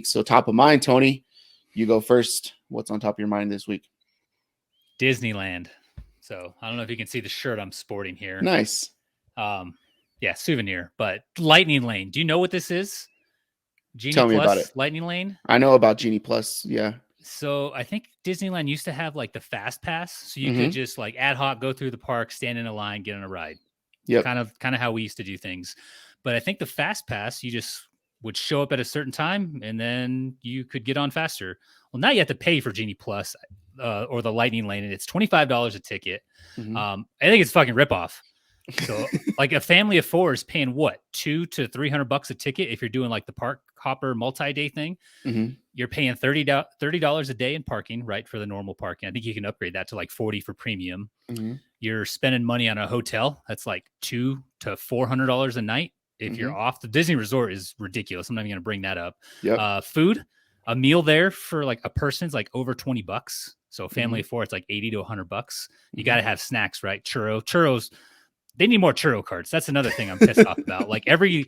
So top of mind, Tony, you go first. What's on top of your mind this week? Disneyland. So I don't know if you can see the shirt I'm sporting here. Nice. Yeah, souvenir. But Lightning Lane. Do you know what this is? Genie Tell me about Plus it. Lightning Lane. I know about Genie Plus. Yeah. So I think Disneyland used to have like the fast pass, so you could Mm-hmm. just like ad hoc go through the park, stand in a line, get on a ride. Yep. Kind of how we used to do things. But I think the fast pass, you just would show up at a certain time and then you could get on faster. Well, now you have to pay for Genie Plus or the Lightning Lane, and it's $25 a ticket. Mm-hmm. I think it's fucking ripoff. So like a family of four is paying what, $200 to $300 a ticket if you're doing like the park hopper multi-day thing. Mm-hmm. You're paying $30 a day in parking, right, for the normal parking. I think you can upgrade that to like 40 for premium. Mm-hmm. You're spending money on a hotel that's like $200 to $400 a night. If you're off, the Disney Resort is ridiculous. I'm not even going to bring that up. Yep. Food, a meal there for like a person's like over $20. So a family of four, it's like $80 to $100. You got to have snacks, right? Churros. They need more churro carts. That's another thing I'm pissed off about. Like every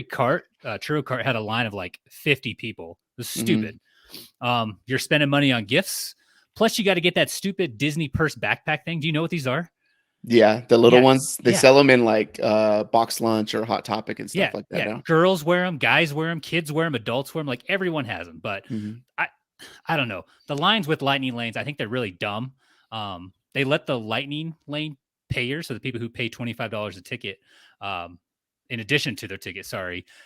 cart, churro cart had a line of like 50 people. It was stupid. You're spending money on gifts. Plus, you got to get that stupid Disney purse backpack thing. Do you know what these are? Yeah, the little ones. They sell them in like box lunch or Hot Topic and stuff like that now. Girls wear them, guys wear them, kids wear them, adults wear them. Like everyone has them. But I don't know. The lines with Lightning Lanes, I think they're really dumb. They let the Lightning Lane payers, so the people who pay $25 a ticket, in addition to their ticket,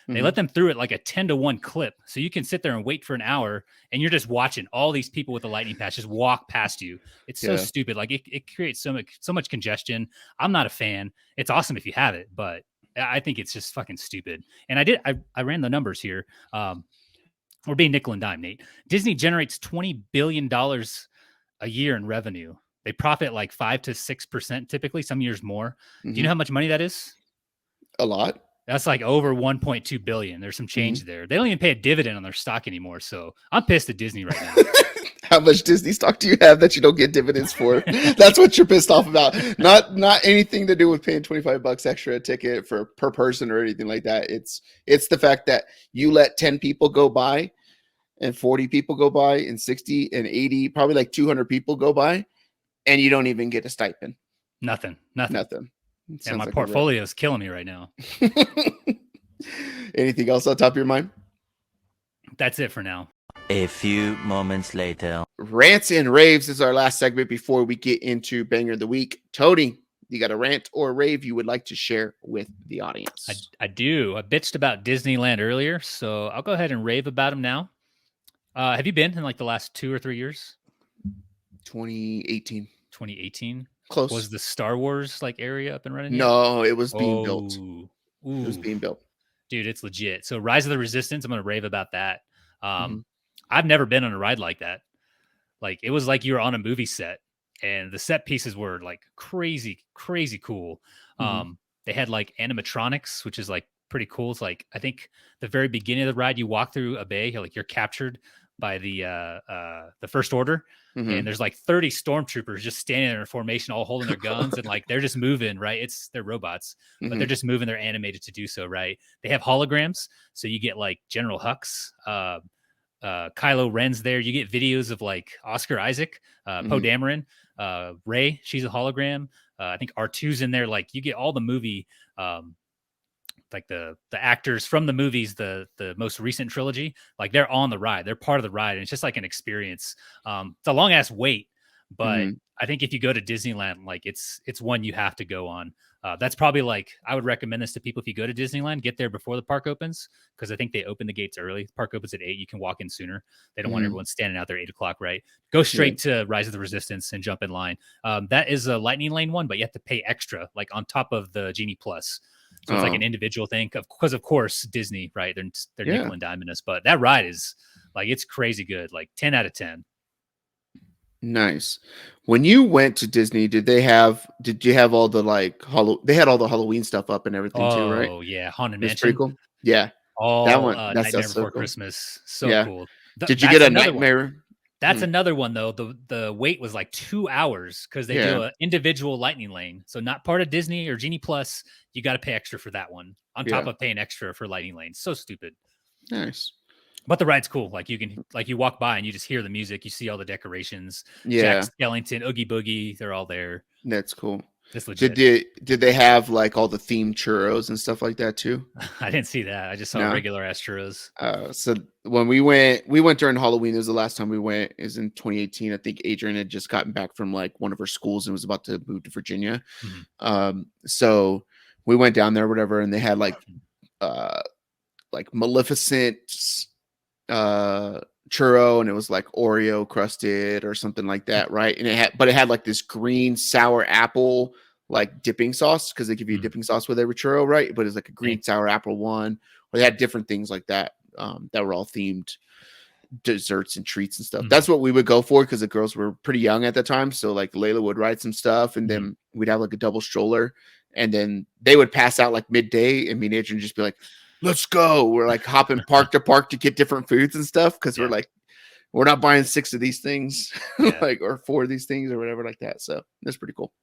they let them through it like a 10-to-1 clip. So you can sit there and wait for an hour and you're just watching all these people with the lightning pass just walk past you. It's so stupid. Like it creates so much congestion. I'm not a fan. It's awesome if you have it, but I think it's just fucking stupid. And I ran the numbers here. We're being nickel and dime, Nate. Disney generates $20 billion a year in revenue. They profit like 5 to 6% typically, some years more. Do you know how much money that is? A lot. That's like over 1.2 billion. There's some change there. They don't even pay a dividend on their stock anymore. So I'm pissed at Disney right now. How much Disney stock do you have that you don't get dividends for? That's what you're pissed off about. Not anything to do with paying $25 extra a ticket per person or anything like that. It's the fact that you let 10 people go by and 40 people go by and 60 and 80, probably like 200 people go by, and you don't even get a stipend. Nothing. And my portfolio is killing me right now. Anything else on top of your mind? That's it for now. A few moments later. Rants and raves is our last segment before we get into Banger of the Week. Tony, you got a rant or a rave you would like to share with the audience? I do. I bitched about Disneyland earlier, so I'll go ahead and rave about them now. Have you been in like the last 2 or 3 years? 2018. 2018? Close. Was the Star Wars like area up and running? No, it was being built. It was being built. Dude, it's legit. So Rise of the Resistance, I'm going to rave about that. I've never been on a ride like that. Like it was like you were on a movie set and the set pieces were like crazy, crazy cool. They had like animatronics, which is like pretty cool. It's like, I think the very beginning of the ride, you walk through a bay, you're captured by the First Order. And there's like 30 stormtroopers just standing there in formation, all holding their guns. And like, they're just moving, right? They're robots, but they're just moving. They're animated to do so, right? They have holograms. So you get like General Hux, Kylo Ren's there. You get videos of like Oscar Isaac, Poe Dameron, Rey, she's a hologram. I think R2's in there. Like you get all the movie, like the actors from the movies, the most recent trilogy, like they're on the ride. They're part of the ride. And it's just like an experience. It's a long ass wait, but I think if you go to Disneyland, like it's one you have to go on. That's probably like, I would recommend this to people. If you go to Disneyland, get there before the park opens. Cause I think they open the gates early. The park opens at 8. You can walk in sooner. They don't want everyone standing out there 8 o'clock, right? Go straight to Rise of the Resistance and jump in line. That is a Lightning Lane one, but you have to pay extra, like on top of the Genie Plus. So it's like an individual thing because of course Disney, right? They're nickel and diming us, but that ride is like, it's crazy good. Like 10 out of 10. Nice. When you went to Disney, did you have all the like they had all the Halloween stuff up and everything too, right? Oh yeah. Haunted That's Mansion. pretty cool. Yeah. That one. Nightmare Before Christmas. So cool. Did you get a Nightmare? That's another one though. The wait was like 2 hours because they do an individual Lightning Lane. So not part of Disney or Genie Plus. You got to pay extra for that one on top of paying extra for Lightning Lane. So stupid. Nice. But the ride's cool. Like you walk by and you just hear the music. You see all the decorations. Jack Yeah, Skellington, Oogie Boogie, they're all there. that's cool. It's Did legit. they have like all the themed churros and stuff like that too? I didn't see that. I just saw No. regular ass churros. So when we went during Halloween. It was the last time we went. It was in 2018. I think Adrian had just gotten back from like one of her schools and was about to move to Virginia. So we went down there, whatever, and they had like Maleficent churro, and it was like Oreo crusted or something like that, right? And it had like this green sour apple like dipping sauce, because they give you a dipping sauce with every churro, right? But it's like a green sour apple one, or they had different things like that that were all themed desserts and treats and stuff. That's what we would go for, because the girls were pretty young at the time. So like Layla would ride some stuff, and then we'd have like a double stroller, and then they would pass out like midday, and me and Adrian just be like, let's go. We're like hopping park to park to get different foods and stuff, because we're like, we're not buying 6 of these things like, or 4 of these things or whatever like that. So that's pretty cool.